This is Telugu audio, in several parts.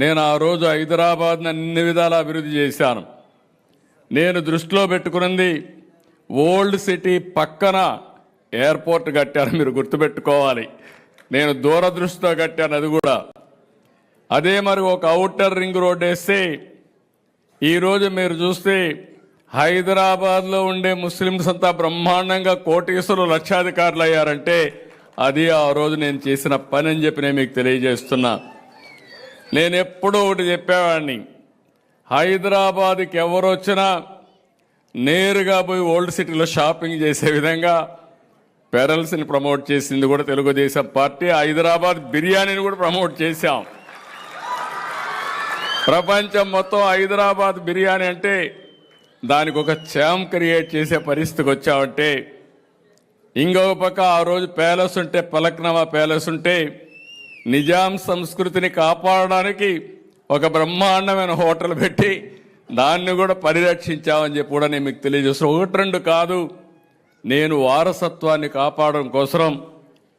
నేను ఆ రోజు హైదరాబాద్ని అన్ని విధాలా అభివృద్ధి చేశాను. నేను దృష్టిలో పెట్టుకున్నది ఓల్డ్ సిటీ పక్కన ఎయిర్పోర్ట్ కట్టాను. మీరు గుర్తుపెట్టుకోవాలి, నేను దూరదృష్టితో కట్టాను అది కూడా. అదే మరి ఒక ఔటర్ రింగ్ రోడ్ వేస్తే ఈరోజు మీరు చూస్తే హైదరాబాద్లో ఉండే ముస్లిమ్స్ అంతా బ్రహ్మాండంగా కోటీశ్వరులు లక్షాధికారులు అయ్యారంటే అది ఆ రోజు నేను చేసిన పని అని చెప్పి నేను మీకు తెలియజేస్తున్నా. నేను ఎప్పుడూ ఒకటి చెప్పేవాడిని, హైదరాబాద్కి ఎవరు వచ్చినా నేరుగా పోయి ఓల్డ్ సిటీలో షాపింగ్ చేసే విధంగా పెరల్స్ని ప్రమోట్ చేసింది కూడా తెలుగుదేశం పార్టీ. హైదరాబాద్ బిర్యానీని కూడా ప్రమోట్ చేశాం. ప్రపంచం మొత్తం హైదరాబాద్ బిర్యానీ అంటే దానికి ఒక ఛాంప్ క్రియేట్ చేసే పరిస్థితికి వచ్చామంటే, ఇంకొక పక్క ఆ రోజు ప్యాలెస్ ఉంటే, పలక్నమా ప్యాలెస్ ఉంటే నిజాం సంస్కృతిని కాపాడడానికి ఒక బ్రహ్మాండమైన హోటల్ పెట్టి దాన్ని కూడా పరిరక్షించామని చెప్పి కూడా నేను మీకు తెలియజేస్తాను. ఒకటి రెండు కాదు, నేను వారసత్వాన్ని కాపాడడం కోసం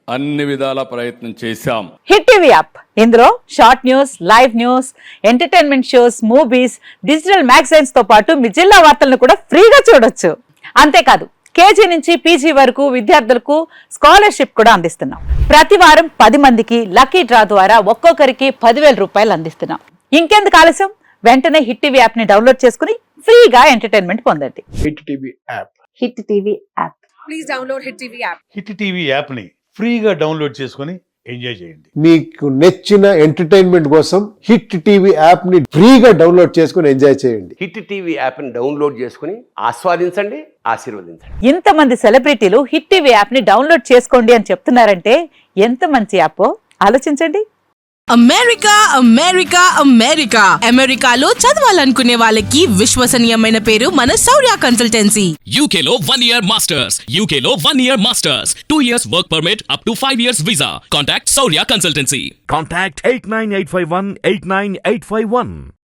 అన్ని విధాల ప్రయత్నం చేశాం. హిట్ టీవీ యాప్, ఇందులో short news, live news, entertainment shows, movies, digital magazines తో పాటు మీ జిల్లా వార్తలను కూడా ఫ్రీగా చూడొచ్చు. అంతేకాదు కేజీ నుంచి పీజీ వరకు విద్యార్థులకు స్కాలర్షిప్ కూడా అందిస్తున్నాం. ప్రతి వారం 10 మందికి లక్కీ డ్రా ద్వారా ఒక్కొక్కరికి 10,000 రూపాయలు అందిస్తున్నాం. ఇంకెందుకు ఆలస్యం, వెంటనే హిట్ టీవీ యాప్ ని డౌన్లోడ్ చేసుకుని ఫ్రీగా ఎంటర్టైన్మెంట్ పొందండి. Hit TV app. Hit TV app. Please download hit TV app. Hit TV యాప్ని ఫ్రీగా డౌన్లోడ్ చేసుకొని ఎంజాయ్ చేయండి. మీకు నచ్చిన ఎంటర్టైన్మెంట్ కోసం హిట్ టీవీ యాప్ ని ఫ్రీగా డౌన్లోడ్ చేసుకొని ఎంజాయ్ చేయండి. హిట్ టీవీ యాప్ని డౌన్లోడ్ చేసుకుని ఆస్వాదించండి, ఆశీర్వదించండి. ఇంతమంది సెలబ్రిటీలు హిట్ టీవీ యాప్ ని డౌన్లోడ్ చేసుకోండి అని చెప్తున్నారంటే ఎంత మంచి యాప్ ఆలోచించండి. అమెరికా అమెరికా అమెరికా అమెరికాలో చదవాలనుకునే వాళ్ళకి విశ్వసనీయమైన పేరు మన శౌర్య కన్సల్టెన్సీ. UK లో 1 year masters, UK లో 1 year masters, 2 years work permit up to 5 years visa. Contact Saurya Consultancy. Contact 89851 89851.